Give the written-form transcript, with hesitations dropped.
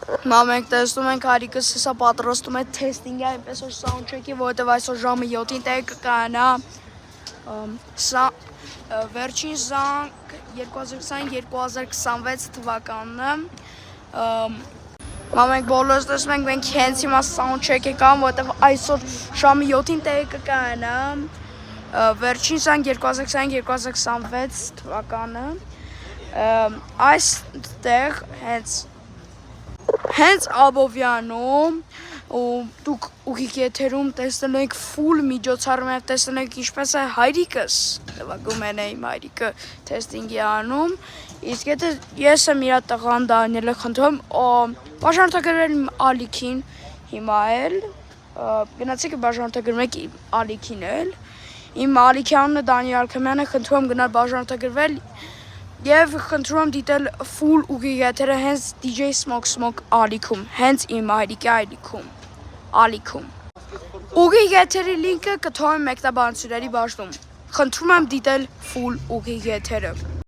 Մենք տեսնում ենք Հարիկս հեսա պատրաստում է թեստինգի այնպես որ soundcheck-ի, որովհետև այսօր ժամը 7-ին տեղ կկանա վերջին զանգ 2020-2026 թվականն մենք բոլորս տեսնում ենք մենք հենց հիմա soundcheck-ը կան, որովհետև այսօր ժամը 7-ին տեղ կկանա վերջին զանգ 2020-2026 թվականը այստեղ հենց Աբովյանում ու դուք ուղիղ եթերում տեսնում եք full միջոցառում եւ տեսնում եք ինչպես է Հայրիկս նվագում է իմ Հայրիկը թեստինգի անում իսկ եթե ես եմ իր տղան Դանիելը խնդրում բաժանորդագրել իմ ալիքին հիմա էլ գնացիք բաժանորդագրում եք իմ ալիքին էլ իմ ալիքի անունը Դանիել Արքամյանն է խնդրում գնալ բաժանորդագրվել Եվ խնդրում եմ դիտել full ուղիղ եթերը հենց DJ Smoke ալիքում, հենց իմ Հայրիկի ալիքում։ Ուղիղ եթերի լինքը կթողեմ մեկնաբանությունների բաժնում։ Խնդրում եմ դիտել full ուղիղ եթերը։